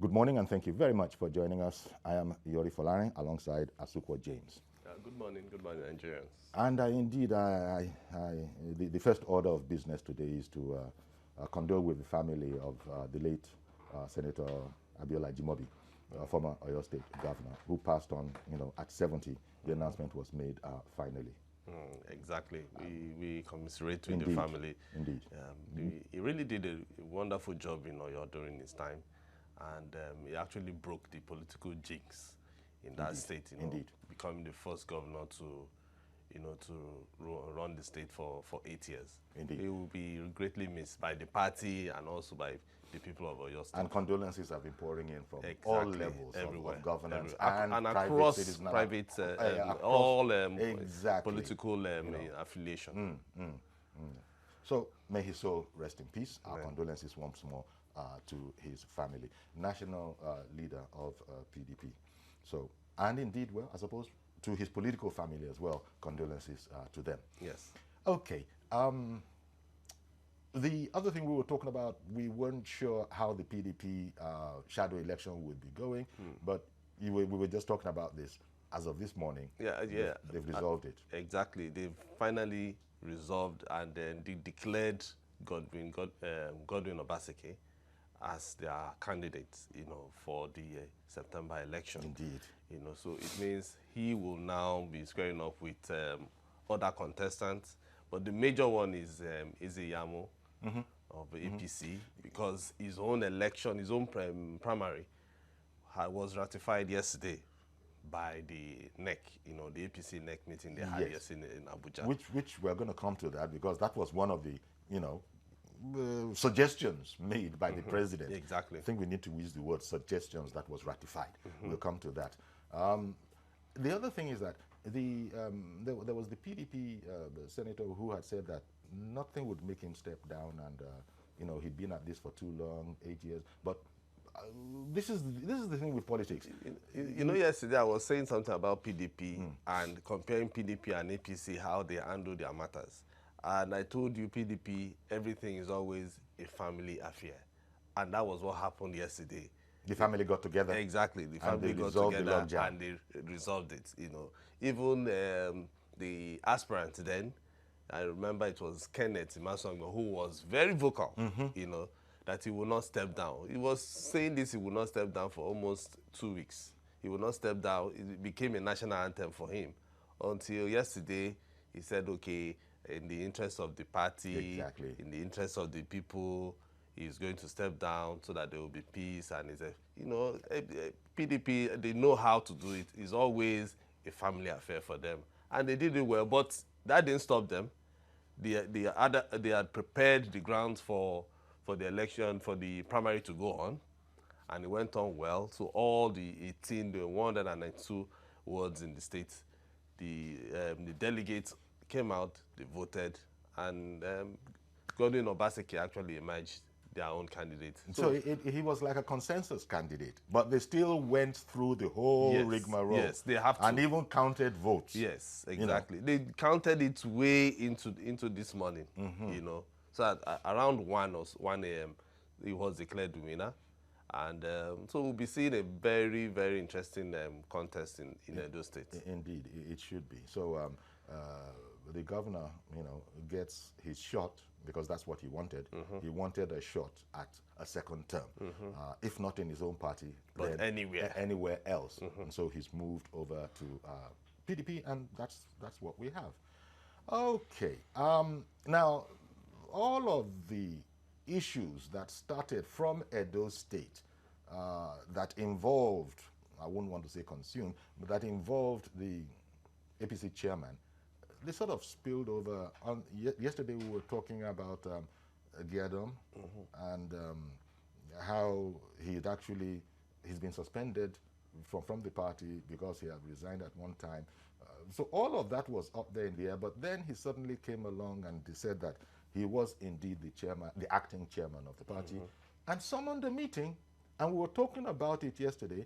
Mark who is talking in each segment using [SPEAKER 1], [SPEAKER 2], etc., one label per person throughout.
[SPEAKER 1] Good morning and thank you very much for joining us. I am Yori Folare alongside Asukwa James.
[SPEAKER 2] Good morning, Nigerians.
[SPEAKER 1] And the first order of business today is to condole with the family of the late Senator Abiola Jimobi, former Oyo State Governor, who passed on, at 70. The announcement was made finally.
[SPEAKER 2] Exactly. We commiserate with
[SPEAKER 1] Indeed.
[SPEAKER 2] the family.
[SPEAKER 1] Indeed.
[SPEAKER 2] He really did a wonderful job in Oyo during his time, and he actually broke the political jinx in that state.
[SPEAKER 1] Indeed.
[SPEAKER 2] Becoming the first governor to, run the state for 8 years.
[SPEAKER 1] Indeed.
[SPEAKER 2] He will be greatly missed by the party and also by the people of Oyo State.
[SPEAKER 1] And condolences have been pouring in from all levels of governance
[SPEAKER 2] and across private, political affiliation.
[SPEAKER 1] So may his soul rest in peace. Our condolences once more to his family. National leader of PDP. So, and indeed, well, I suppose to his political family as well, condolences to them.
[SPEAKER 2] Yes.
[SPEAKER 1] Okay. The other thing we were talking about, we weren't sure how the PDP shadow election would be going, but we were just talking about this. As of this morning, they've resolved it.
[SPEAKER 2] Exactly. They've finally resolved, and then they declared Godwin Obaseki as their candidate, for the September election.
[SPEAKER 1] Indeed.
[SPEAKER 2] So it means he will now be squaring up with other contestants, but the major one is Iyamo of APC, because his own election, his own primary, was ratified yesterday by the NEC, the APC NEC meeting they had yesterday in Abuja.
[SPEAKER 1] Which we're going to come to that, because that was one of the, suggestions made by the president.
[SPEAKER 2] Exactly.
[SPEAKER 1] I think we need to use the word suggestions that was ratified. We'll come to that. The other thing is that there was the PDP senator who had said that nothing would make him step down, and he'd been at this for too long, 8 years. But this is the thing with politics.
[SPEAKER 2] Yesterday I was saying something about PDP and comparing PDP and APC, how they handle their matters. And I told you, PDP, everything is always a family affair. And that was what happened yesterday.
[SPEAKER 1] The family got together.
[SPEAKER 2] Exactly. The family got together and they resolved it. Even the aspirant then, I remember it was Kenneth Imasongo, who was very vocal, that he will not step down. He was saying this, he will not step down for almost 2 weeks. He will not step down. It became a national anthem for him. Until yesterday, he said, okay, in the interest of the party, in the interest of the people, he's going to step down so that there will be peace. And he said, PDP, they know how to do it. It's always a family affair for them. And they did it well, but that didn't stop them. They had prepared the grounds for the election, for the primary to go on, and it went on well. So all the 192 wards in the state, the delegates came out, they voted, and Godwin Obaseki actually emerged their own candidate.
[SPEAKER 1] So he was like a consensus candidate, but they still went through the whole rigmarole.
[SPEAKER 2] Yes, they have to.
[SPEAKER 1] And even counted votes.
[SPEAKER 2] Yes, exactly. They counted it way into this morning, So at around 1 a.m., he was declared the winner. And so we'll be seeing a very, very interesting contest in Edo State.
[SPEAKER 1] Indeed, it should be. So the governor, gets his shot, because that's what he wanted. He wanted a shot at a second term, if not in his own party,
[SPEAKER 2] but
[SPEAKER 1] then anywhere else. And so he's moved over to PDP, and that's what we have. Okay. Now, all of the issues that started from Edo State that involved, I wouldn't want to say consumed, but that involved the APC chairman, they sort of spilled over. Yesterday we were talking about Giadom and how he's been suspended from the party because he had resigned at one time. So all of that was up there in the air, but then he suddenly came along and he said that he was indeed the chairman, the acting chairman of the party, and summoned a meeting, and we were talking about it yesterday,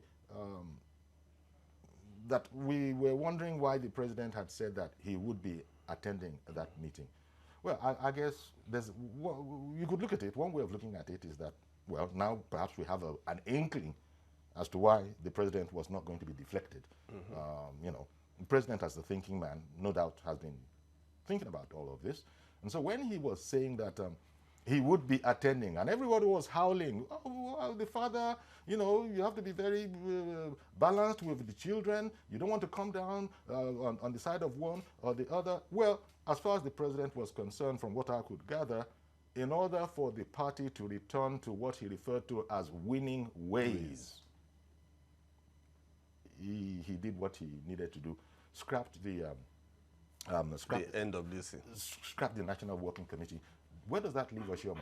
[SPEAKER 1] that we were wondering why the president had said that he would be attending that meeting. Well, I guess you could look at it. One way of looking at it is that, well, now perhaps we have an inkling as to why the president was not going to be deflected. You know, the president, as the thinking man, no doubt has been thinking about all of this. And so when he was saying that he would be attending, and everybody was howling, oh, well, the father, you know, you have to be very balanced with the children. You don't want to come down on the side of one or the other. Well, as far as the president was concerned, from what I could gather, in order for the party to return to what he referred to as winning ways, he did what he needed to do, scrapped the
[SPEAKER 2] NWC,
[SPEAKER 1] scrapped the National Working Committee. Where does that leave Oshiomhole?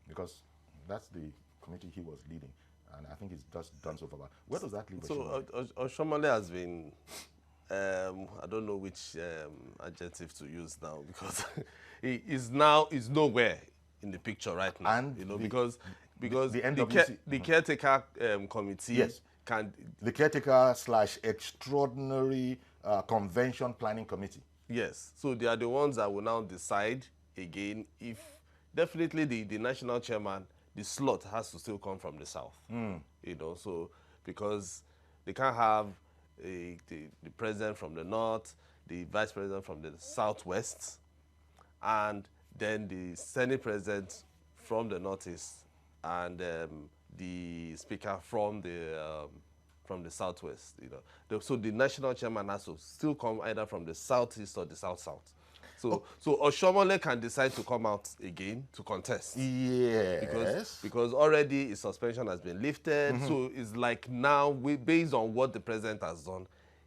[SPEAKER 1] Because that's the committee he was leading, and I think he's just done so far. Where does that leave Oshiomhole?
[SPEAKER 2] So Oshiomhole has been, I don't know which adjective to use now, because he is nowhere in the picture right now. And you know, because the caretaker committee,
[SPEAKER 1] yes, the caretaker / extraordinary convention planning committee.
[SPEAKER 2] Yes, so they are the ones that will now decide again if definitely the national chairman, the slot has to still come from the south. You know, so because they can't have the president from the north, the vice president from the southwest, and then the Senate president from the northeast, and the speaker from the southwest. You know, so the national chairman has to still come either from the southeast or the south-south. So Oshiomhole can decide to come out again to contest.
[SPEAKER 1] Yes.
[SPEAKER 2] Because already his suspension has been lifted. So it's like now, based on what the president has done,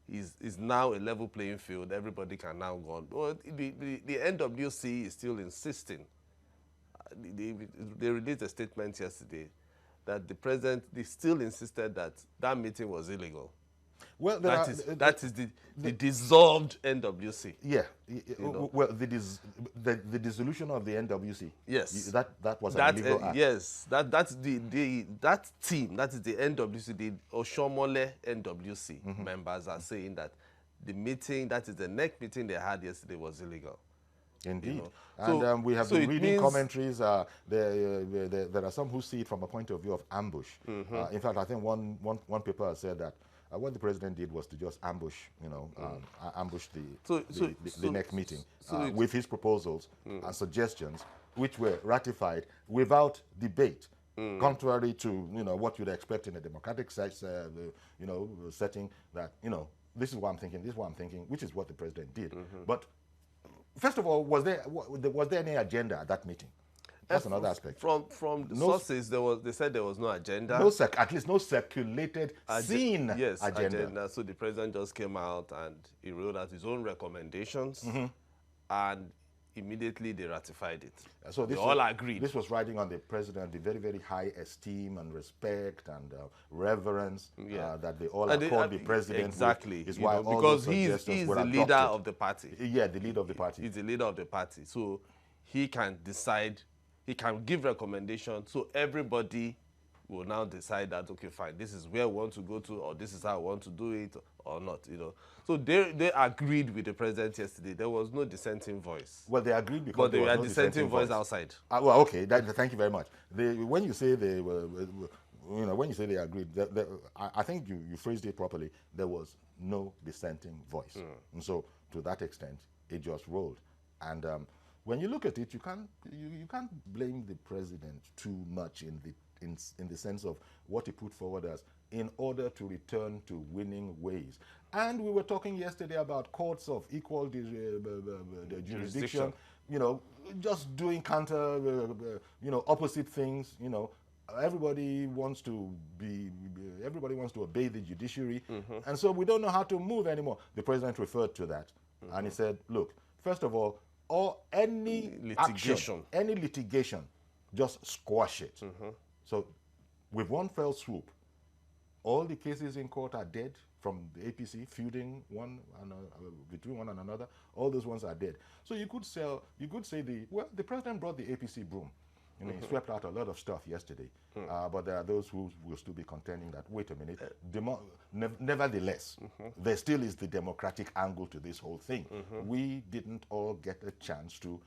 [SPEAKER 2] is now a level playing field. Everybody can now go on. But the NWC is still insisting. They released a statement yesterday that the president, they still insisted that meeting was illegal. Well, that is the dissolved NWC.
[SPEAKER 1] Yeah. Well, the dissolution of the NWC.
[SPEAKER 2] Yes.
[SPEAKER 1] That was an illegal act.
[SPEAKER 2] Yes. That team, that is the NWC, the Oshiomhole NWC members are saying that the meeting, that is the NEC meeting they had yesterday, was illegal.
[SPEAKER 1] Indeed. You know? And we have been reading commentaries. There are some who see it from a point of view of ambush. In fact, I think one paper said that what the president did was to just ambush, you know, ambush the NEC meeting with his proposals and suggestions, which were ratified without debate, contrary to, you know, what you'd expect in a democratic setting. That, you know, this is what I'm thinking, this is what I'm thinking, which is what the president did. But first of all, was there any agenda at that meeting? That's another aspect.
[SPEAKER 2] From the sources, they said there was no agenda.
[SPEAKER 1] At least no circulated seen agenda.
[SPEAKER 2] So the president just came out and he wrote out his own recommendations, and immediately they ratified it. So they all agreed.
[SPEAKER 1] This was riding on the president, the very, very high esteem and respect and reverence that they all accord the president.
[SPEAKER 2] Exactly.
[SPEAKER 1] Is why
[SPEAKER 2] because he's the leader of the party.
[SPEAKER 1] Yeah, the leader of the party.
[SPEAKER 2] He's the leader of the party. So he can decide. He can give recommendations, so everybody will now decide that, okay, fine, this is where we want to go to, or this is how we want to do it, or not, you know. So they agreed with the president yesterday. There was no dissenting voice.
[SPEAKER 1] Well, they agreed because
[SPEAKER 2] but there were dissenting voice outside.
[SPEAKER 1] Well, okay, thank you very much. When you say they were, you know, when you say they agreed, I think you phrased it properly. There was no dissenting voice, and so to that extent, it just rolled. And when you look at it, you can't blame the president too much in the sense of what he put forward as in order to return to winning ways. And we were talking yesterday about courts of equal jurisdiction. You know, just doing opposite things. You know, everybody wants to obey the judiciary, and so we don't know how to move anymore. The president referred to that, and he said, "Look, first of all, any litigation, just squash it." So with one fell swoop, all the cases in court are dead from the APC feuding between one and another. All those ones are dead. So you could say the president brought the APC broom. You know, he swept out a lot of stuff yesterday. But there are those who will still be contending that, wait a minute, nevertheless, there still is the democratic angle to this whole thing. We didn't all get a chance to,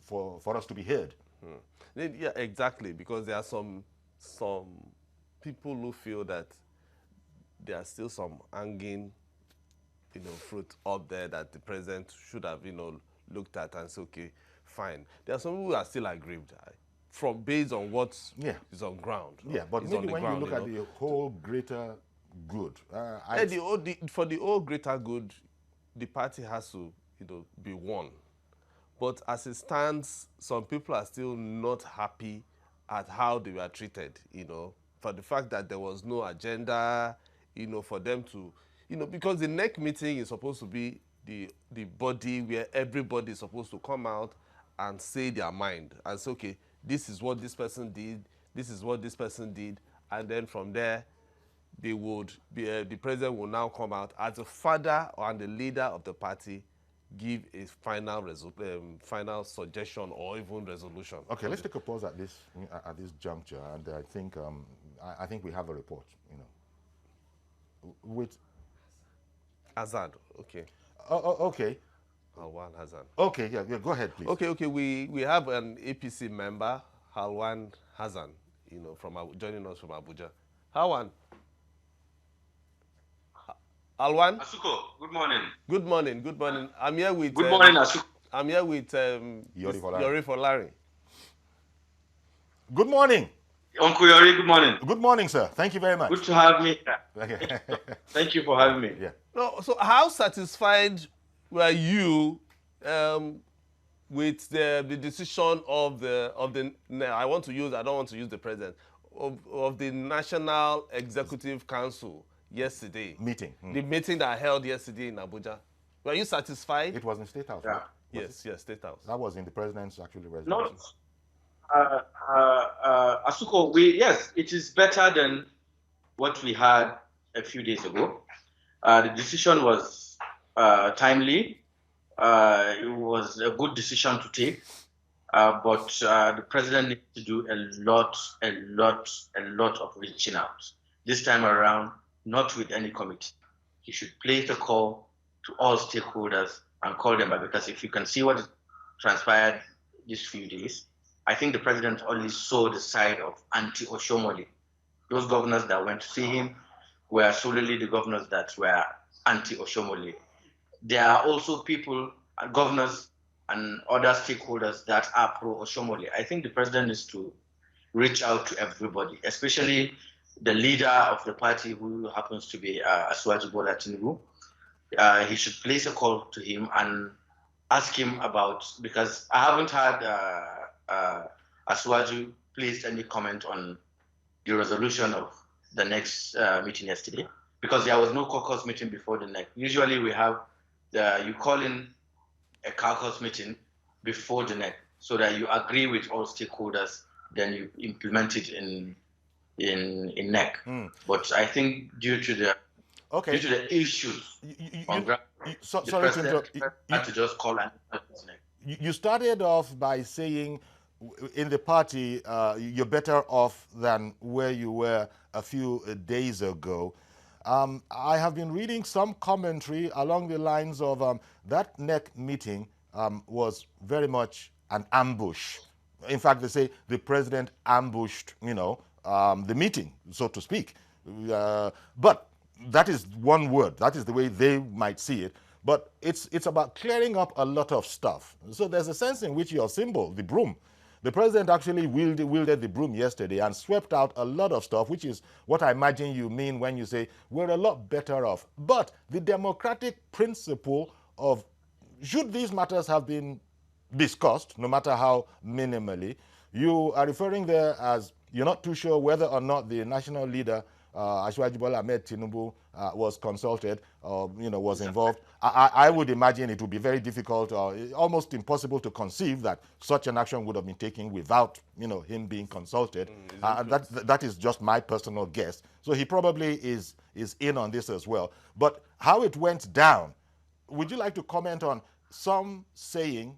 [SPEAKER 1] for us to be heard.
[SPEAKER 2] Yeah, exactly, because there are some people who feel that there are still some hanging, fruit up there that the president should have, looked at and said, okay, fine. There are some people who are still aggrieved from based on what is on ground.
[SPEAKER 1] Yeah, but maybe when you look at the whole greater good.
[SPEAKER 2] For the whole greater good, the party has to, be won. But as it stands, some people are still not happy at how they were treated, for the fact that there was no agenda, for them to, because the NEC meeting is supposed to be the body where everybody is supposed to come out and say their mind and say, okay, this is what this person did, this is what this person did, and then from there, they would be, the president will now come out as the father and the leader of the party, give a final suggestion or even resolution.
[SPEAKER 1] Okay, let's take a pause at this juncture, and I think we have a report. With
[SPEAKER 2] Hazard, okay.
[SPEAKER 1] Okay.
[SPEAKER 2] Halwan Hazard.
[SPEAKER 1] Okay, yeah, go ahead, please.
[SPEAKER 2] Okay. We have an APC member, Halwan Hazard, joining us from Abuja. Halwan. Alwan?
[SPEAKER 3] Asuko, good morning.
[SPEAKER 2] Good morning. I'm here with...
[SPEAKER 3] Good morning, Asuko.
[SPEAKER 2] I'm here with Yori Folari.
[SPEAKER 1] Good morning.
[SPEAKER 3] Uncle Yori, good morning.
[SPEAKER 1] Good morning, sir. Thank you very much.
[SPEAKER 3] Good to have me. Thank you for having me.
[SPEAKER 1] Yeah.
[SPEAKER 2] No, so how satisfied were you with the decision of the I don't want to use the president, of the National Executive Council yesterday?
[SPEAKER 1] Meeting.
[SPEAKER 2] The meeting that I held yesterday in Abuja. Were you satisfied?
[SPEAKER 1] It was in State House,
[SPEAKER 3] yeah.
[SPEAKER 1] right?
[SPEAKER 2] Yes, State House.
[SPEAKER 1] That was in the president's residence.
[SPEAKER 3] No. Asuko, yes, it is better than what we had a few days ago. The decision was timely. It was a good decision to take. But the president needs to do a lot of reaching out. This time around, not with any committee. He should place a call to all stakeholders and call them back, because if you can see what transpired these few days, I think the president only saw the side of anti-Oshomole. Those governors that went to see him were solely the governors that were anti-Oshomole. There are also people, governors and other stakeholders that are pro-Oshomole. I think the president needs to reach out to everybody, especially the leader of the party, who happens to be Asiwaju Bola Tinubu. He should place a call to him and ask him about, because I haven't had Asiwaju placed any comment on the resolution of the next meeting yesterday, because there was no caucus meeting before the next. Usually we have, you call in a caucus meeting before the next, so that you agree with all stakeholders, then you implement it in NEC. But I think due to the issues the president had to just call and NEC.
[SPEAKER 1] You started off by saying in the party you're better off than where you were a few days ago. I have been reading some commentary along the lines of that NEC meeting was very much an ambush. In fact, they say the president ambushed, the meeting, so to speak. But that is one word. That is the way they might see it. But it's about clearing up a lot of stuff. So there's a sense in which your symbol, the broom, the president actually wielded the broom yesterday and swept out a lot of stuff, which is what I imagine you mean when you say we're a lot better off. But the democratic principle of, should these matters have been discussed, no matter how minimally, you are referring there as you're not too sure whether or not the national leader, Asiwaju Bola Ahmed Tinubu, was consulted or was involved. I would imagine it would be very difficult or almost impossible to conceive that such an action would have been taken without him being consulted. That is just my personal guess. So he probably is in on this as well. But how it went down, would you like to comment on some saying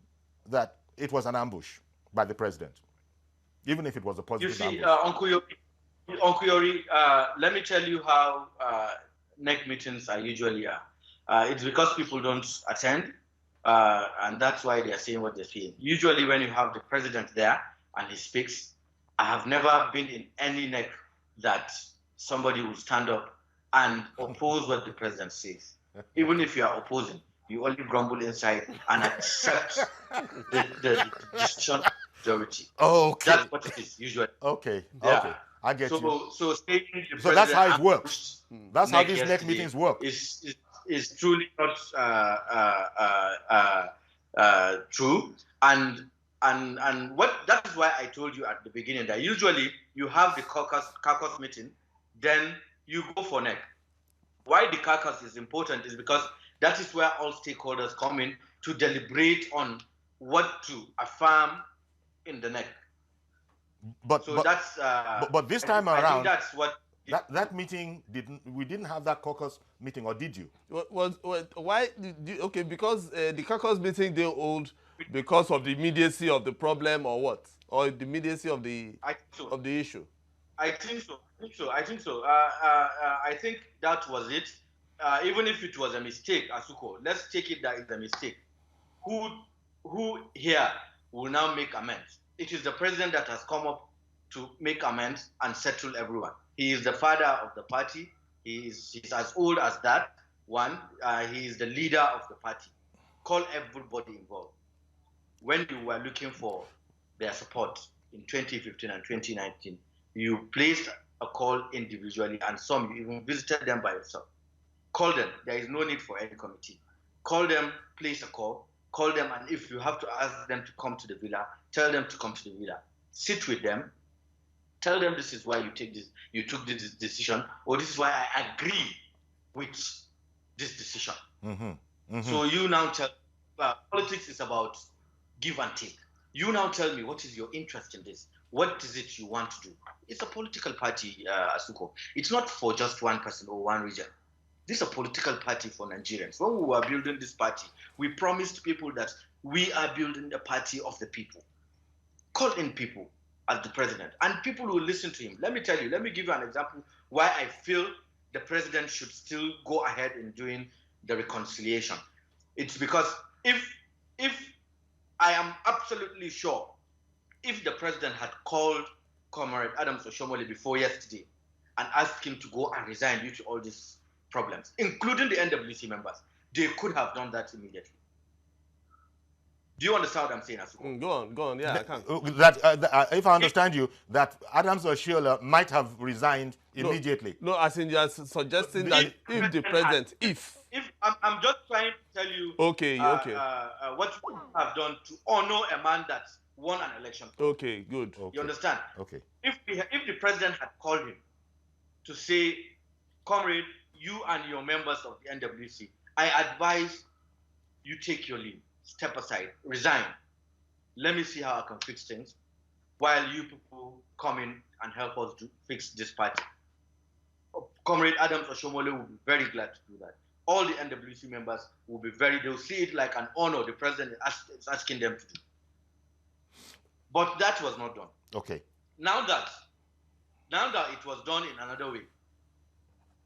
[SPEAKER 1] that it was an ambush by the president, even if it was a positive ambush?
[SPEAKER 3] Uncle Yori, let me tell you how NEC meetings are usually are. It's because people don't attend, and that's why they are saying what they're saying. Usually when you have the president there and he speaks, I have never been in any NEC that somebody will stand up and oppose what the president says. Even if you are opposing, you only grumble inside and accept the decision of the majority.
[SPEAKER 1] Okay.
[SPEAKER 3] That's what it is usually.
[SPEAKER 1] Okay.
[SPEAKER 3] Yeah.
[SPEAKER 1] Okay. I get you.
[SPEAKER 3] So saying the
[SPEAKER 1] So that's how it works. That's how these NEC meetings work.
[SPEAKER 3] Is truly not true. And what that is why I told you at the beginning that usually you have the caucus meeting, then you go for NEC. Why the caucus is important is because that is where all stakeholders come in to deliberate on what to affirm in the NEC. But
[SPEAKER 1] this time around,
[SPEAKER 3] I think that's what
[SPEAKER 1] that meeting we didn't have that caucus meeting, or did you?
[SPEAKER 2] Why? Okay, because the caucus meeting they hold because of the immediacy of the problem, or what, or the immediacy of the issue.
[SPEAKER 3] I think so. I think that was it. Even if it was a mistake, Asuko, let's take it that it's a mistake. Who here will now make amends? It is the president that has come up to make amends and settle everyone. He is the father of the party. He's as old as that one. He is the leader of the party. Call everybody involved. When you were looking for their support in 2015 and 2019, you placed a call individually, and some you even visited them by yourself. Call them. There is no need for any committee. Call them, place a call. Call them, and if you have to ask them to come to the villa, tell them to come to the villa. Sit with them. Tell them this is why you took this decision, or this is why I agree with this decision. So you now tell, politics is about give and take. You now tell me what is your interest in this. What is it you want to do? It's a political party, Asuko. It's not for just one person or one region. This is a political party for Nigerians. When we were building this party, we promised people that we are building a party of the people. Call in people as the president, and people will listen to him. Let me tell you, let me give you an example why I feel the president should still go ahead in doing the reconciliation. It's because if I am absolutely sure, if the president had called Comrade Adams Oshomole before yesterday and asked him to go and resign due to all these problems, including the NWC members, they could have done that immediately. Do you understand what I'm saying, Asuko?
[SPEAKER 2] Go on, yeah, I can.
[SPEAKER 1] If I understand you, that Adams Oshola might have resigned immediately.
[SPEAKER 2] No, as in you're suggesting that if the president, if
[SPEAKER 3] I'm just trying to tell you,
[SPEAKER 2] okay,
[SPEAKER 3] what you have done to honor a man that won an election.
[SPEAKER 2] Okay, good.
[SPEAKER 3] You understand?
[SPEAKER 1] Okay.
[SPEAKER 3] If the president had called him to say, Comrade, you and your members of the NWC, I advise you take your leave, step aside, resign. Let me see how I can fix things while you people come in and help us to fix this party. Comrade Adams Oshomole will be very glad to do that. All the NWC members will be they'll see it like an honor the president is asking them to do. But that was not done.
[SPEAKER 1] Okay.
[SPEAKER 3] Now that it was done in another way,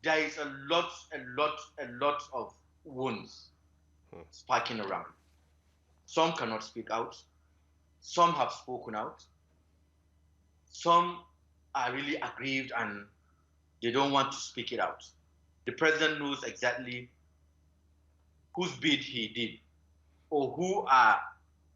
[SPEAKER 3] there is a lot of wounds sparking around. Some cannot speak out. Some have spoken out. Some are really aggrieved and they don't want to speak it out. The president knows exactly whose bid he did or who are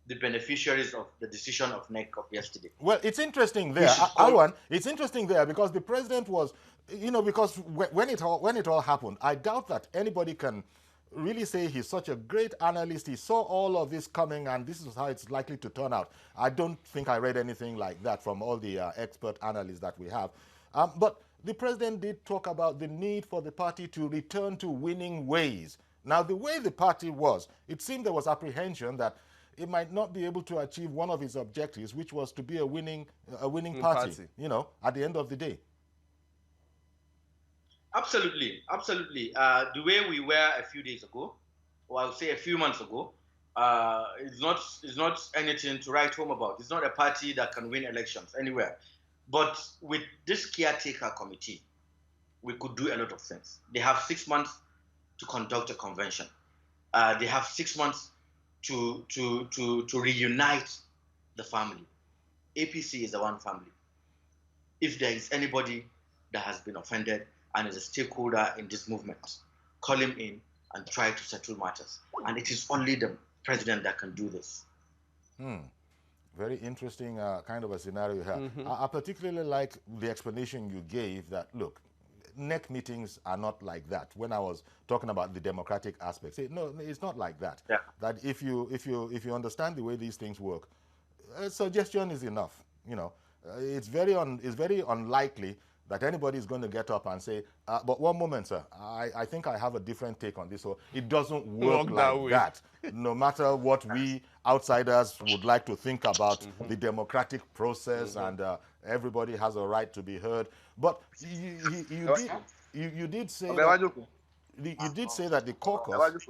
[SPEAKER 3] the beneficiaries of the decision of NEC of yesterday.
[SPEAKER 1] Well, it's interesting there, Alwan. It's interesting there because the president was, because when it all happened, I doubt that anybody can really say he's such a great analyst. He saw all of this coming and this is how it's likely to turn out. I don't think I read anything like that from all the expert analysts that we have. But the president did talk about the need for the party to return to winning ways. Now, the way the party was, it seemed there was apprehension that it might not be able to achieve one of its objectives, which was to be a winning party, at the end of the day.
[SPEAKER 3] Absolutely. The way we were a few days ago, or I'll say a few months ago, is not anything to write home about. It's not a party that can win elections anywhere. But with this caretaker committee, we could do a lot of things. They have 6 months to conduct a convention. They have 6 months to reunite the family. APC is the one family. If there is anybody that has been offended, and is a stakeholder in this movement. Call him in and try to settle matters. And it is only the president that can do this.
[SPEAKER 1] Very interesting kind of a scenario here. I particularly like the explanation you gave that, look, NEC meetings are not like that. When I was talking about the democratic aspects, no, it's not like that.
[SPEAKER 3] Yeah.
[SPEAKER 1] That if you understand the way these things work, a suggestion is enough. You know, it's very unlikely that anybody is going to get up and say, but one moment, sir, I think I have a different take on this. So it doesn't work like that. No matter what we outsiders would like to think about the democratic process, and everybody has a right to be heard. But you did say that, you did say that the caucus,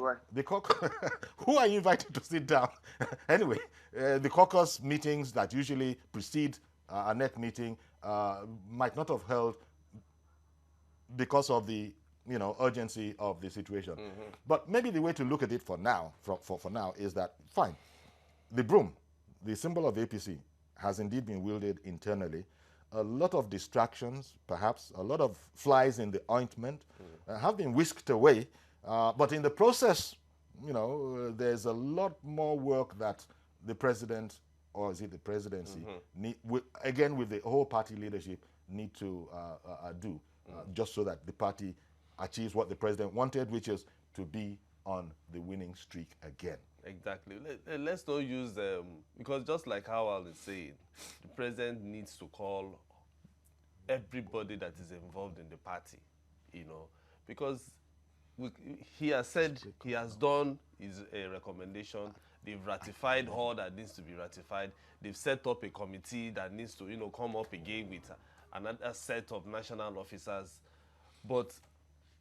[SPEAKER 1] who are you invited to sit down? Anyway, the caucus meetings that usually precede a NEC meeting might not have held because of the urgency of the situation. But maybe the way to look at it for now, for now, is that fine, the broom, the symbol of APC, has indeed been wielded internally. A lot of distractions, perhaps a lot of flies in the ointment, have been whisked away. But in the process, there's a lot more work that the president, or is it the presidency, again with the whole party leadership, need to do, just so that the party achieves what the president wanted, which is to be on the winning streak again.
[SPEAKER 2] Exactly. Let's not use because just like how I was saying, the president needs to call everybody that is involved in the party, because he has said he has done his recommendation. They've ratified all that needs to be ratified. They've set up a committee that needs to, come up again with another set of national officers. But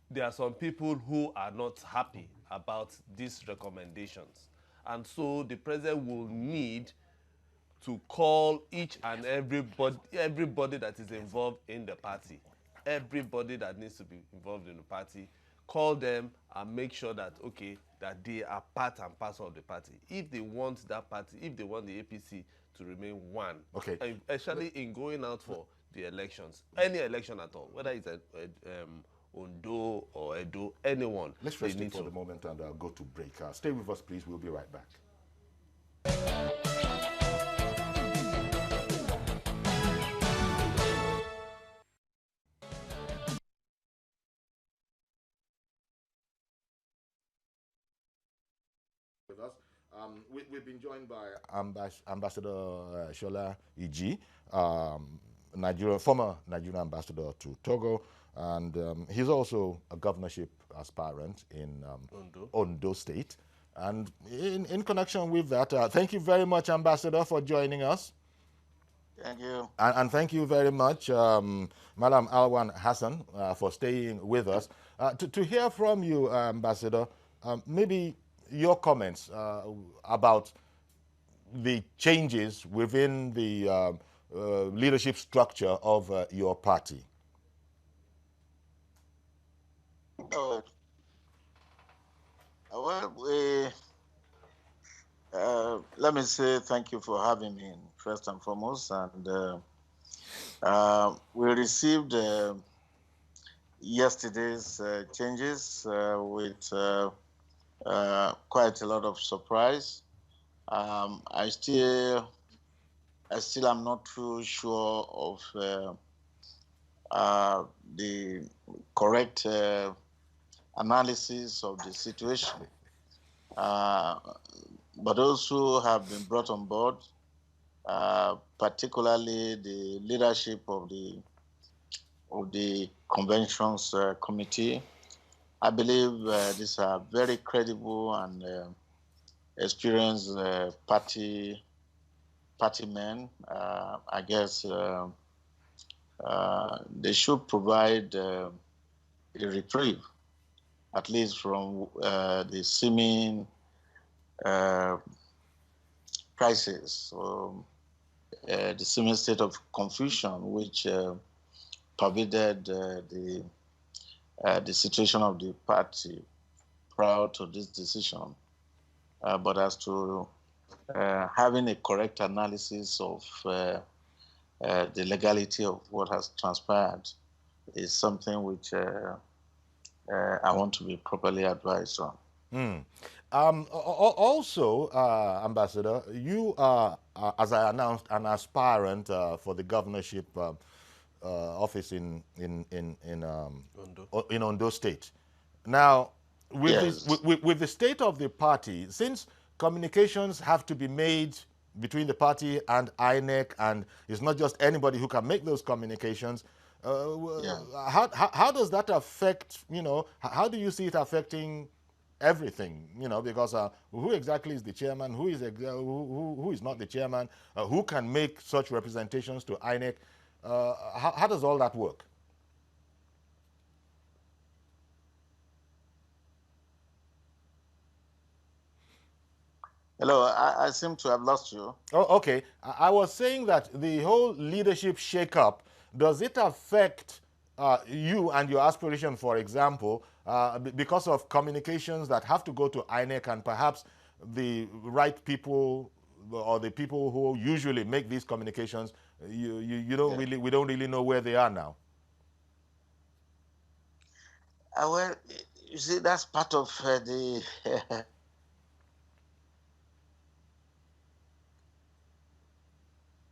[SPEAKER 2] there are some people who are not happy about these recommendations. And so the president will need to call each and everybody that is involved in the party, everybody that needs to be involved in the party, call them and make sure that, okay, that they are part and parcel of the party. If they want that party, if they want the APC to remain one,
[SPEAKER 1] okay,
[SPEAKER 2] especially in going out for the elections, any election at all, whether it's Ondo or Edo, anyone.
[SPEAKER 1] Let's rest it for the moment and go to break. Stay with us, please. We'll be right back. With us. We've been joined by Ambassador Shola Iji, former Nigerian ambassador to Togo, and he's also a governorship aspirant in Ondo State. And in connection with that, thank you very much, Ambassador, for joining us.
[SPEAKER 4] Thank you.
[SPEAKER 1] And thank you very much, Malam Alwan Hassan, for staying with us. To hear from you, Ambassador, maybe your comments about the changes within the leadership structure of your party.
[SPEAKER 4] Well, let me say thank you for having me first and foremost. And we received yesterday's changes with quite a lot of surprise. I still am not too sure of the correct analysis of the situation, but also have been brought on board, particularly the leadership of the conventions committee. I believe these are very credible and experienced party men. I guess they should provide a reprieve, at least from the seeming crisis, the seeming state of confusion which pervaded the situation of the party prior to this decision. But as to having a correct analysis of the legality of what has transpired, is something which I want to be properly advised on.
[SPEAKER 1] Also, Ambassador, you are, as I announced, an aspirant for the governorship office in Ondo State. Now, with,
[SPEAKER 4] Yes.
[SPEAKER 1] with the state of the party, since communications have to be made between the party and INEC, and it's not just anybody who can make those communications, how does that affect, how do you see it affecting everything, because who exactly is the chairman, who is not the chairman, who can make such representations to INEC, how does all that work?
[SPEAKER 4] Hello, I seem to have lost you.
[SPEAKER 1] Oh, okay. I was saying that the whole leadership shakeup, does it affect you and your aspiration, for example, because of communications that have to go to INEC and perhaps the right people or the people who usually make these communications, we don't really know where they are now?
[SPEAKER 4] Well, you see, that's part of the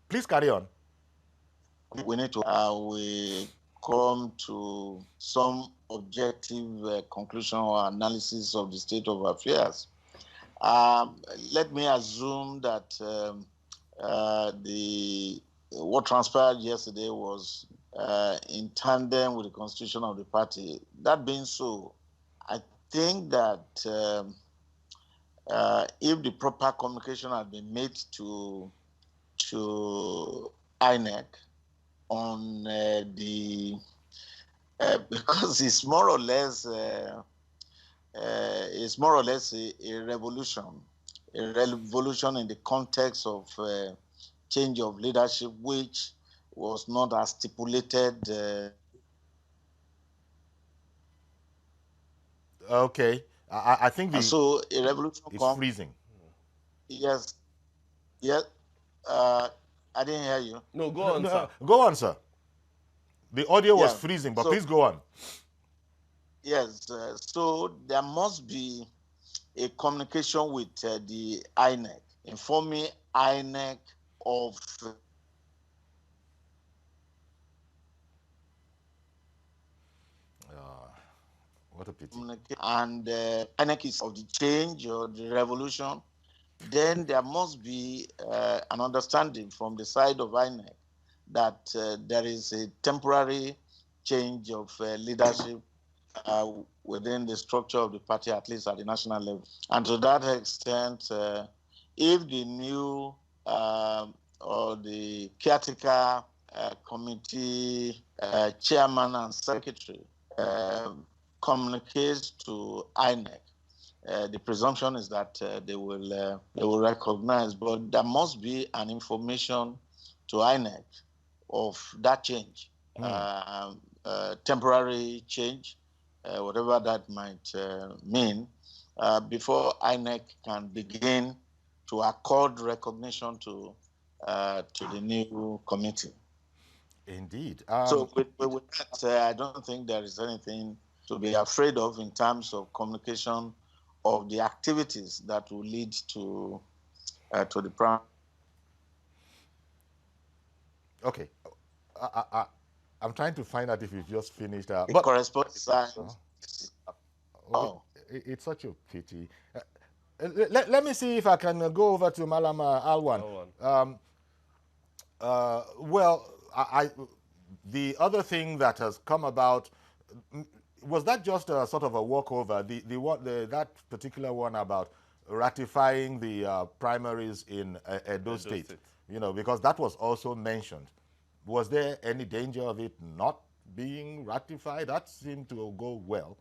[SPEAKER 1] Please carry on.
[SPEAKER 4] We need to we come to some objective conclusion or analysis of the state of affairs. Let me assume that what transpired yesterday was in tandem with the constitution of the party. That being so, I think that if the proper communication had been made to INEC on because it's more or less a revolution in the context of change of leadership, which was not as stipulated.
[SPEAKER 1] Okay, I think
[SPEAKER 4] so a revolution
[SPEAKER 1] is freezing.
[SPEAKER 4] Yes, yes. I didn't hear you.
[SPEAKER 2] No, go on, sir.
[SPEAKER 1] Go on, sir. The audio was freezing, but please go on.
[SPEAKER 4] Yes, so there must be a communication with the INEC, informing INEC of
[SPEAKER 1] what a pity.
[SPEAKER 4] And INEC is of the change or the revolution. Then there must be an understanding from the side of INEC that there is a temporary change of leadership within the structure of the party, at least at the national level. And to that extent, if the new or the caretaker committee chairman and secretary communicates to INEC, the presumption is that they will recognize, but there must be an information to INEC of that change, temporary change, whatever that might mean, before INEC can begin to accord recognition to the new committee.
[SPEAKER 1] Indeed.
[SPEAKER 4] So with that, I don't think there is anything to be afraid of in terms of communication of the activities that will lead to the prime.
[SPEAKER 1] Okay, I'm trying to find out if you just finished.
[SPEAKER 4] But corresponds.
[SPEAKER 1] It's such a pity. Let me see if I can go over to Malam Alwan. Well, the other thing that has come about, was that just a sort of a walkover? That particular one about ratifying the primaries in Edo State, because that was also mentioned. Was there any danger of it not being ratified? That seemed to go well.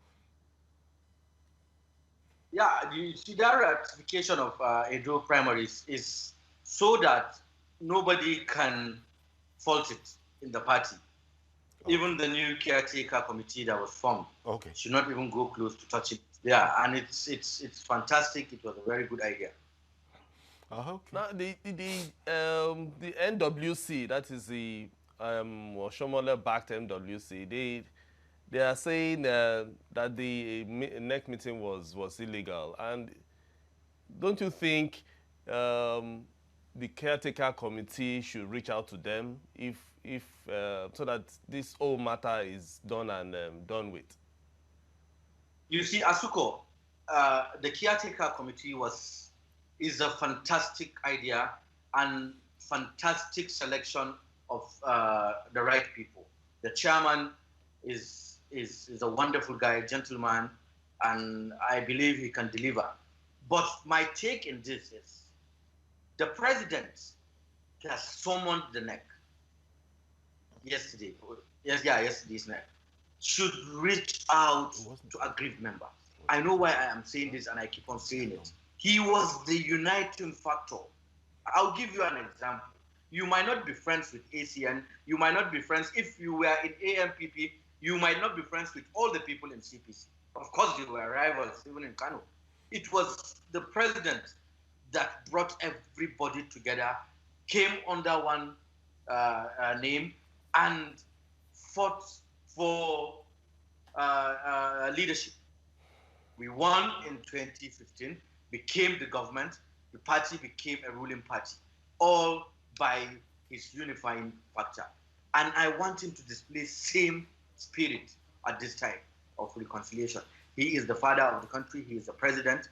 [SPEAKER 3] Yeah, you see, that ratification of Edo primaries is so that nobody can fault it in the party. Even the new caretaker committee that was formed should not even go close to touching it. Yeah, and it's fantastic. It was a very good idea.
[SPEAKER 2] Now the NWC, that is the Shomole-backed MWC, they are saying that the NEC meeting was illegal. And don't you think the caretaker committee should reach out to them so that this whole matter is done and done with?
[SPEAKER 3] You see, Asuko, the caretaker committee is a fantastic idea and fantastic selection of the right people. The chairman is a wonderful guy, gentleman, and I believe he can deliver. But my take in this is the president has summoned the NEC yesterday. Yesterday's NEC should reach out to aggrieved members. I know why I am saying this and I keep on saying it. He was the uniting factor. I'll give you an example. You might not be friends with ACN. You might not be friends. If you were in AMPP, you might not be friends with all the people in CPC. Of course, you were rivals, even in Kano. It was the president that brought everybody together, came under one name, and fought for leadership. We won in 2015, became the government, the party became a ruling party, all by his unifying factor. And I want him to display same spirit at this time of reconciliation. He is the father of the country, he is the president.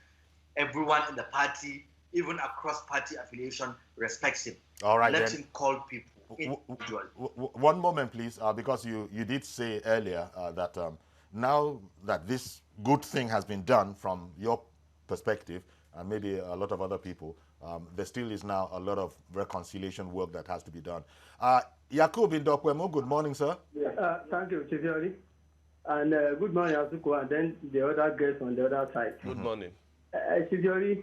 [SPEAKER 3] Everyone in the party, even across party affiliation, respects him.
[SPEAKER 1] All right,
[SPEAKER 3] Let him call people individually.
[SPEAKER 1] One moment, please, because you did say earlier that now that this good thing has been done from your perspective, and maybe a lot of other people, there still is now a lot of reconciliation work that has to be done. Yakub Indokwemo, good morning, sir.
[SPEAKER 5] Thank you, Chifiori. And good morning, Asuko, and then the other guests on the other side.
[SPEAKER 2] Good morning.
[SPEAKER 5] Chifiori,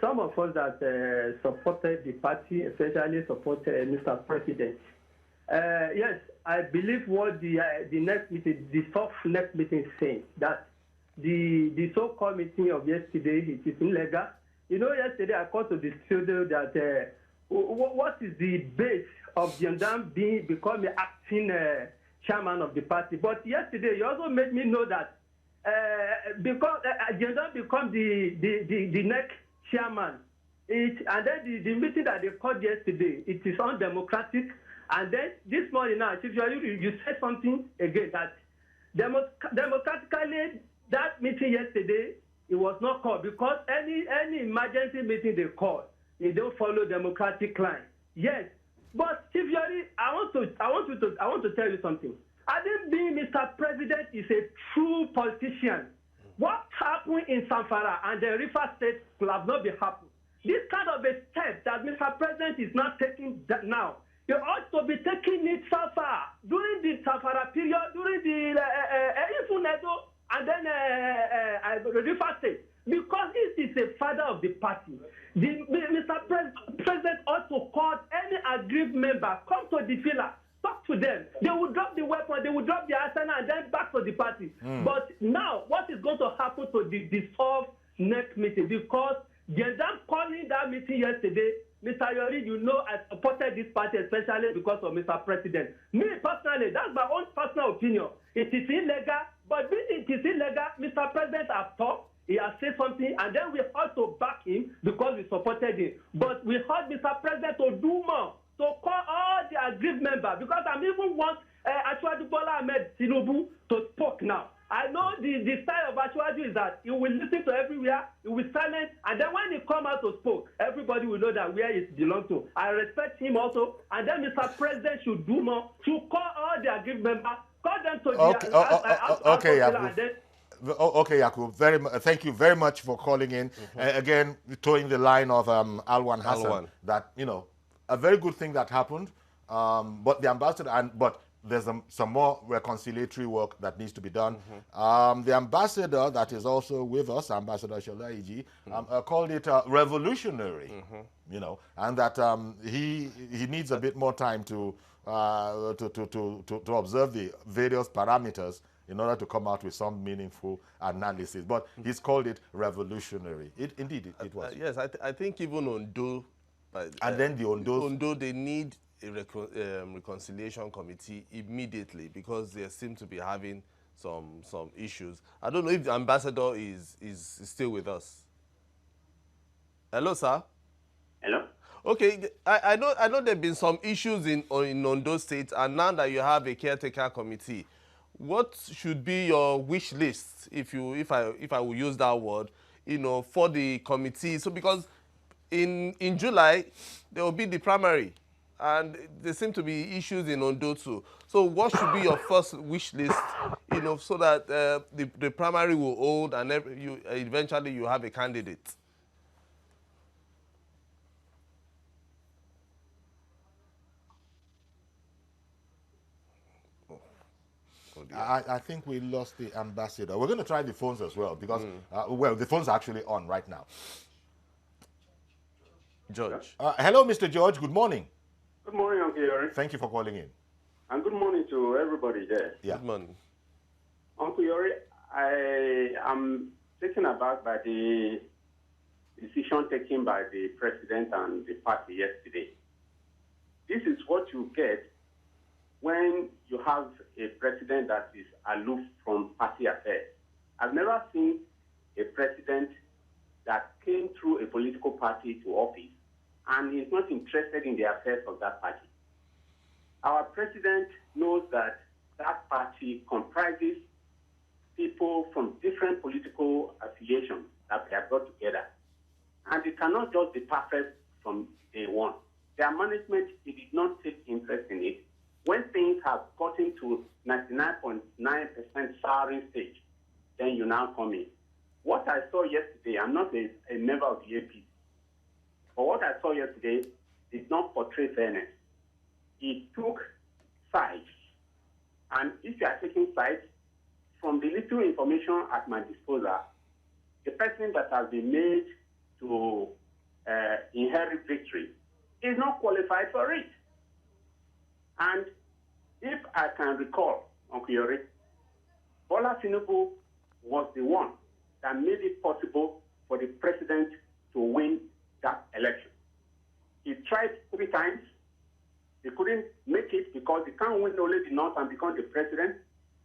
[SPEAKER 5] some of us that supported the party, especially supported Mr. President. Yes, I believe what the next meeting, the soft next meeting is saying, that the so-called meeting of yesterday, it is illegal. You know, yesterday I called to the studio that what is the base of Jendam becoming acting chairman of the party. But yesterday you also made me know that because Jendam become the next chairman, and then the meeting that they called yesterday, it is undemocratic. And then this morning now, you said something again that democratically that meeting yesterday, it was not called because any emergency meeting they call, they don't follow democratic line. Yes, but Chief Yori, I want to tell you something. I think being Mr. President is a true politician. What happened in Zamfara and the River State could have not been happened. This kind of a step that Mr. President is not taking now, you ought to be taking it so far during the Zamfara period, during the Ifunedo, and then River State, because this is a father of the party. Mr. President ought to call any aggrieved member, come to the villa, talk to them. They will drop the weapon, they will drop the arsenal, and then back to the party. But now, what is going to happen to the dissolved next meeting? Because Jendam calling that meeting yesterday, Mr. Yori, you know I supported this party especially because of Mr. President. Me personally, that's my own personal opinion. It is illegal, but being it is illegal, Mr. President has talked, he has said something, and then we have to back him because we supported him. But we heard Mr. President to do more, to call all the aggrieved members, because I even want Ashwaju Bola Ahmed Tinubu to speak now. I know the style of Ashwaju is that he will listen to everywhere, he will silent, and then when he come out to speak, everybody will know that where it belongs to. I respect him also, and then Mr. President should do more to call all the aggrieved members, call them to
[SPEAKER 1] okay, okay, Yakub. Thank you very much for calling in. Again, towing the line of Alwan Hassan. That, you know, a very good thing that happened. But the ambassador, but there's some more reconciliatory work that needs to be done. The ambassador that is also with us, Ambassador Sholaiji, called it revolutionary, you know, and that he needs a bit more time to observe the various parameters in order to come out with some meaningful analysis. But he's called it revolutionary. Indeed, it was.
[SPEAKER 2] Yes, I think even Ondo But,
[SPEAKER 1] and then the
[SPEAKER 2] Ondo, they need a reconciliation committee immediately because they seem to be having some issues. I don't know if the ambassador is still with us. Hello, sir.
[SPEAKER 6] Hello.
[SPEAKER 2] Okay, I know there've been some issues in Ondo State, and now that you have a caretaker committee, what should be your wish list, if I will use that word, for the committee? So because in July there will be the primary, and there seem to be issues in Ondo too. So what should be your first wish list, so that the primary will hold and eventually you have a candidate?
[SPEAKER 1] I think we lost the ambassador. We're going to try the phones as well because, well, the phones are actually on right now.
[SPEAKER 2] George.
[SPEAKER 1] Hello, Mr. George. Good morning.
[SPEAKER 6] Good morning, Uncle Yori.
[SPEAKER 1] Thank you for calling in.
[SPEAKER 6] And good morning to everybody there.
[SPEAKER 1] Yeah.
[SPEAKER 2] Good morning.
[SPEAKER 6] Uncle Yori, I am taken aback by the decision taken by the president and the party yesterday. This is what you get when you have a president that is aloof from party affairs. I've never seen a president that came through a political party to office and is not interested in the affairs of that party. Our president knows that that party comprises people from different political affiliations that they are brought together. And it cannot just be perfect from day one. Their management, he did not take interest in it. When things have gotten to 99.9% souring stage, then you now come in. What I saw yesterday, I'm not a member of the APC, but what I saw yesterday did not portray fairness. He took sides. And if you are taking sides, from the little information at my disposal, the person that has been made to inherit victory is not qualified for it. And if I can recall, Uncle Yori, Bola Tinubu was the one that made it possible for the president to win that election. He tried 3 times. He couldn't make it because he can't win only the North and become the president.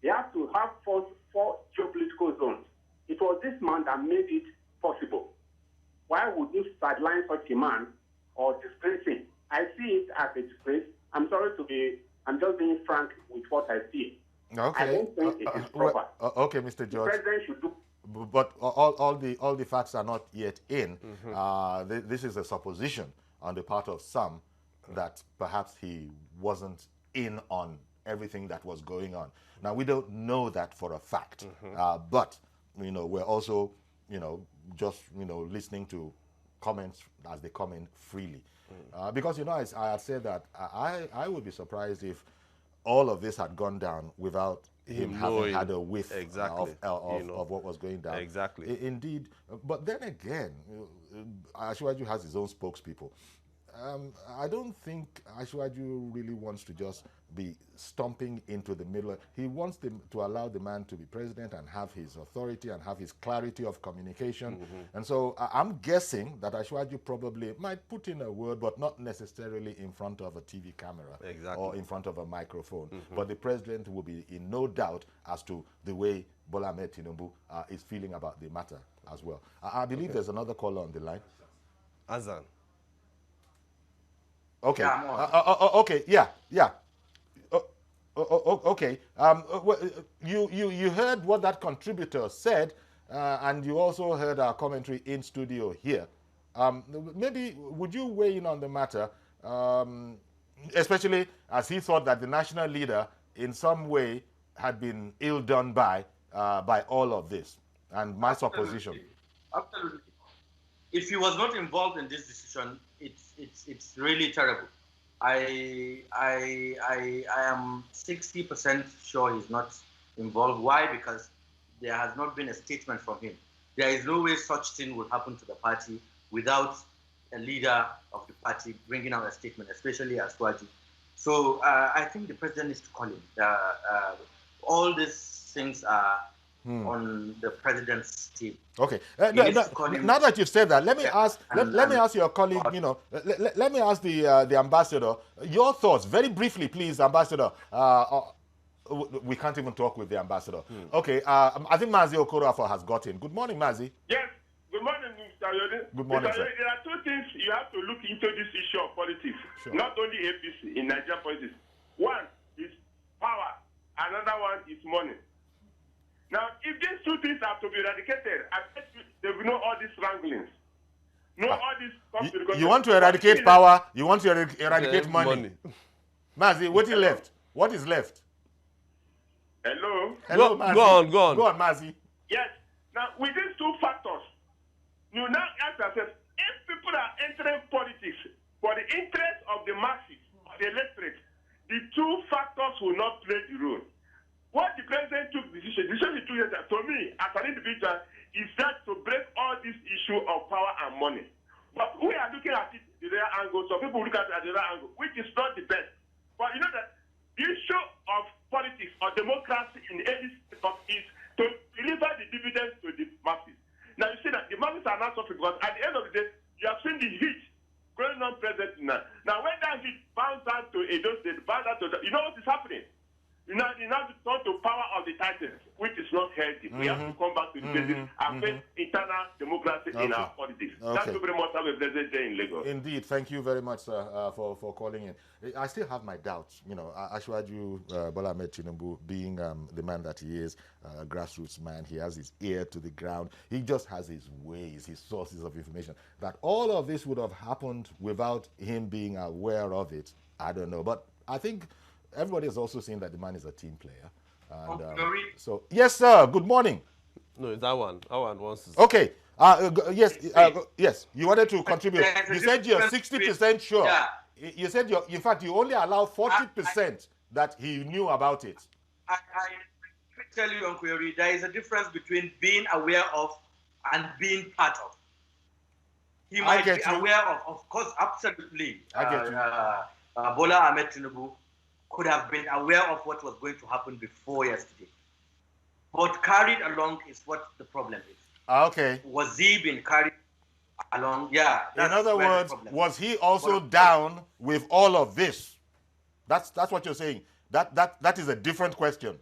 [SPEAKER 6] They have to have 4 geopolitical zones. It was this man that made it possible. Why would you sideline such a man or disgrace him? I see it as a disgrace. I'm just being frank with what I see.
[SPEAKER 1] Okay.
[SPEAKER 6] I don't think it is proper.
[SPEAKER 1] Okay, Mr. George.
[SPEAKER 6] The president should do.
[SPEAKER 1] But all the facts are not yet in. This is a supposition on the part of some that perhaps he wasn't in on everything that was going on. Now, we don't know that for a fact, but we're also just listening to comments as they come in freely. Because I had said that I would be surprised if all of this had gone down without him having had a whiff of what was going down.
[SPEAKER 2] Exactly.
[SPEAKER 1] Indeed. But then again, Ashwaju has his own spokespeople. I don't think Ashwaju really wants to just be stomping into the middle. He wants to allow the man to be president and have his authority and have his clarity of communication. And so I'm guessing that Ashwaju probably might put in a word, but not necessarily in front of a TV camera or in front of a microphone. But the president will be in no doubt as to the way Bola Ahmed Tinubu is feeling about the matter as well. I believe there's another caller on the line.
[SPEAKER 2] Azan.
[SPEAKER 1] Okay. Okay. Yeah. Okay. You heard what that contributor said, and you also heard our commentary in studio here. Maybe would you weigh in on the matter, especially as he thought that the national leader, in some way, had been ill done by all of this, and my supposition.
[SPEAKER 3] Absolutely. If he was not involved in this decision, it's really terrible. I am 60% sure he's not involved. Why? Because there has not been a statement from him. There is no way such thing would happen to the party without a leader of the party bringing out a statement, especially Ashwaju. So I think the president needs to call him. All these things are on the president's team.
[SPEAKER 1] Okay. Now that you've said that, let me ask. Let me ask your colleague. You know, let me ask the ambassador your thoughts very briefly, please, ambassador. We can't even talk with the ambassador. Okay. I think Mazi Okorafor has got in. Good morning, Mazi.
[SPEAKER 7] Yes. Good morning, Mr. Yode.
[SPEAKER 1] Good morning, sir.
[SPEAKER 7] There are two things you have to look into this issue of politics.
[SPEAKER 1] Sure.
[SPEAKER 7] Not only APC in Nigerian politics. One is power. Another one is money. Now, if these two things have to be eradicated, I bet there will be no all these wranglings. No all these...
[SPEAKER 1] You want to eradicate power, you want to eradicate money. Mazi, what is left? What is left?
[SPEAKER 7] Hello?
[SPEAKER 2] Hello,
[SPEAKER 1] Mazi.
[SPEAKER 2] Go on.
[SPEAKER 1] Go on, Mazi.
[SPEAKER 7] Yes. Now, with these two factors, you now ask yourself, if people are entering politics for the interest of the masses, of the electorate, the two factors will not play the role. What the president took decision he took yesterday, to me, as an individual, is that to break all this issue of power and money. But we are looking at it the other angle. Some people look at it at the other angle, which is not the best. But you know that the issue of politics or democracy in any state is to deliver the dividends to the masses. Now you see that the masses are not suffering because at the end of the day, you have seen the heat going on present now. Now when that heat bounces down to Edo State, you know what is happening? You now turn to power of the titans, which is not healthy. We have to come back to the basics and face internal democracy in our politics. Thank you very much. Have a blessed day in Lagos.
[SPEAKER 1] Indeed. Thank you very much, sir, for calling in. I still have my doubts. You know, Ashwaju Bola Ahmed Tinubu, being the man that he is, a grassroots man, he has his ear to the ground. He just has his ways, his sources of information. That all of this would have happened without him being aware of it, I don't know. But I think everybody has also seen that the man is a team player. And, so, yes, sir. Good morning.
[SPEAKER 2] No, it's that one. That one wants to...
[SPEAKER 1] Okay. Yes. You wanted to contribute. You said you're 60% sure. Yeah. You said in fact, you only allow 40% that he knew about it.
[SPEAKER 3] I tell you, Uncle Yori, there is a difference between being aware of and being part of. He might be aware of course, absolutely.
[SPEAKER 1] I get you.
[SPEAKER 3] Bola Ahmed Tinubu could have been aware of what was going to happen before yesterday. But carried along is what the problem is.
[SPEAKER 1] Okay.
[SPEAKER 3] Was he being carried along? Yeah.
[SPEAKER 1] In other words, was he also down with all of this? That's what you're saying. That is a different question.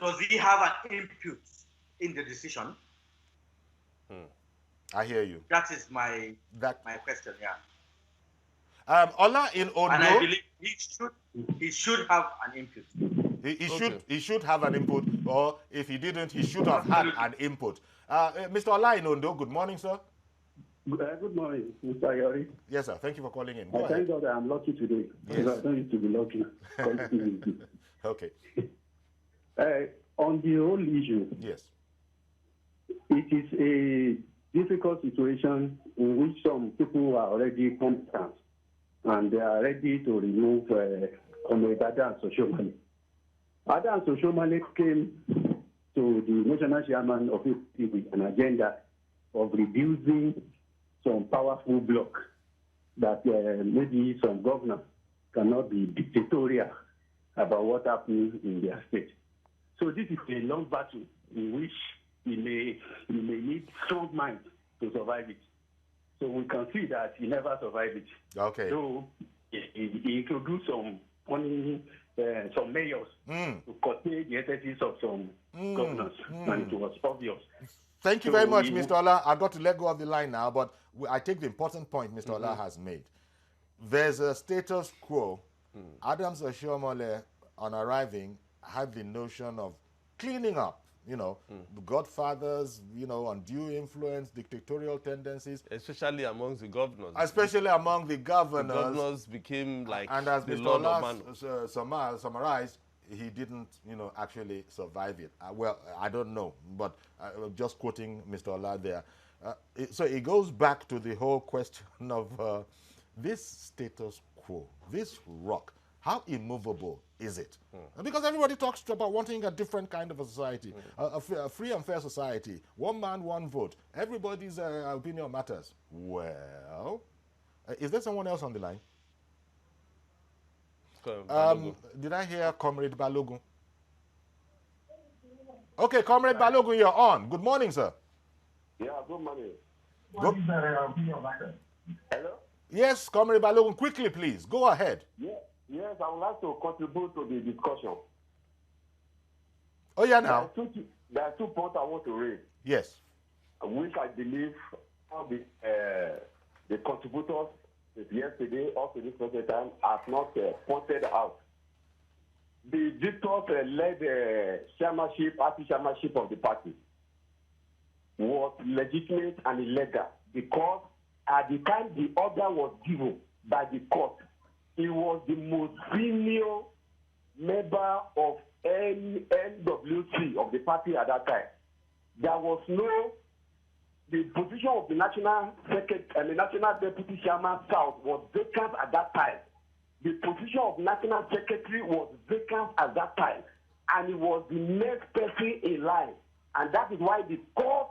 [SPEAKER 3] Does he have an input in the decision?
[SPEAKER 1] I hear you.
[SPEAKER 3] That is my question, yeah.
[SPEAKER 1] Ola in Ondo,
[SPEAKER 3] and I believe he should have an input.
[SPEAKER 1] He should have an input, or if he didn't, he should have had an input. Mr. Ola in Ondo, good morning, sir.
[SPEAKER 8] Good morning, Mr. Yori.
[SPEAKER 1] Yes, sir. Thank you for calling in.
[SPEAKER 8] Thank God I'm lucky today. Yes. I don't used to be lucky.
[SPEAKER 1] Okay.
[SPEAKER 8] On the whole issue,
[SPEAKER 1] yes,
[SPEAKER 8] it is a difficult situation in which some people are already competent and they are ready to remove Comrade Adam Soshomale. Adam Soshomale came to the national chairman of APC with an agenda of reducing some powerful bloc that maybe some governors cannot be dictatorial about what happens in their state. So this is a long battle in which he may need strong mind to survive it. So we can see that he never survived it.
[SPEAKER 1] Okay.
[SPEAKER 8] So he introduced some mayors to curtail the exercise of some governors, and it was obvious.
[SPEAKER 1] Thank you very much, Mr. Ola. I've got to let go of the line now, but I take the important point Mr. Ola has made. There's a status quo. Adams Oshiomhole, on arriving, had the notion of cleaning up, the godfathers, undue influence, dictatorial tendencies.
[SPEAKER 2] Especially amongst the governors.
[SPEAKER 1] Especially among the governors.
[SPEAKER 2] The governors became like
[SPEAKER 1] and as
[SPEAKER 2] the
[SPEAKER 1] Mr.
[SPEAKER 2] Lord
[SPEAKER 1] Ola summarized, he didn't, actually survive it. Well, I don't know, but just quoting Mr. Ola there. So it goes back to the whole question of this status quo, this rock. How immovable is it? Because everybody talks about wanting a different kind of a society, a free and fair society, one man, one vote. Everybody's opinion matters. Well, is there someone else on the line?
[SPEAKER 2] Balogun.
[SPEAKER 1] Did I hear Comrade Balogun? Okay, Comrade Balogun, you're on. Good morning, sir.
[SPEAKER 9] Yeah, good morning.
[SPEAKER 1] Go.
[SPEAKER 9] Hello?
[SPEAKER 1] Yes, Comrade Balogun, quickly, please. Go ahead.
[SPEAKER 9] Yeah, yes, I would like to contribute to the discussion.
[SPEAKER 1] Oh, yeah, now.
[SPEAKER 9] There are 2 points I want to raise.
[SPEAKER 1] Yes.
[SPEAKER 9] Which I believe all the contributors yesterday, also this present time, have not pointed out. The victors led the chairmanship, party chairmanship of the party was legitimate and illegal because at the time the order was given by the court, he was the most senior member of NWC of the party at that time. There was the position of the national secretary and the national deputy chairman South was vacant at that time. The position of national secretary was vacant at that time, and he was the next person in line. And that is why the court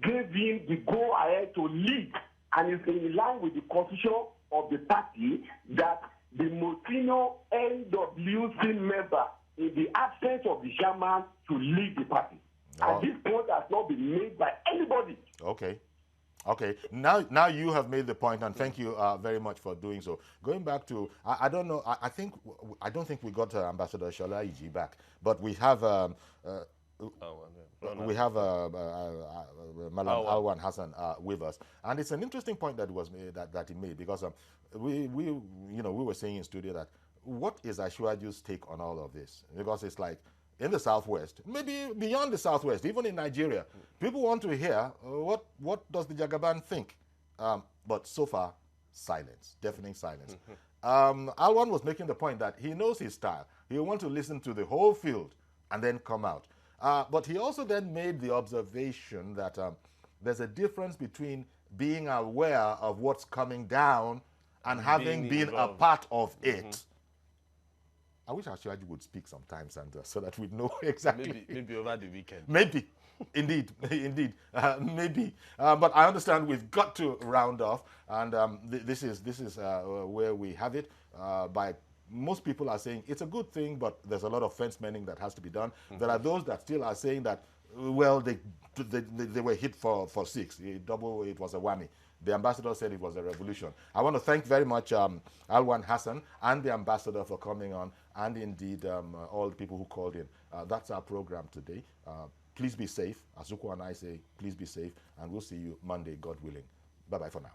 [SPEAKER 9] gave him the go-ahead to lead, and it's in line with the constitution of the party that the most senior NWC member, in the absence of the chairman, to lead the party. And this point has not been made by anybody.
[SPEAKER 1] Okay. Okay, now you have made the point, and thank you very much for doing so. Going back to, I don't know, I don't think we got Ambassador Shola Iji back, but we have Malam Alwan Hassan with us, and it's an interesting point that was made that he made, because we were saying in studio that what is Ashwaju's take on all of this, because it's like, in the Southwest, maybe beyond the Southwest, even in Nigeria, people want to hear what does the Jagaban think? But so far, silence, deafening silence. Alwan was making the point that he knows his style. He wants to listen to the whole field and then come out. But he also then made the observation that there's a difference between being aware of what's coming down and having been a part of it. I wish Ashwaji would speak sometimes, and so that we'd know exactly.
[SPEAKER 2] Maybe over the weekend.
[SPEAKER 1] Maybe, indeed, maybe. But I understand we've got to round off, and this is where we have it. By most people are saying it's a good thing, but there's a lot of fence mending that has to be done. There are those that still are saying that, well, they were hit for 6. It was a whammy. The ambassador said it was a revolution. I want to thank very much Alwan Hassan and the ambassador for coming on, and indeed all the people who called in. That's our program today. Please be safe. Azuko and I say, please be safe, and we'll see you Monday, God willing. Bye-bye for now.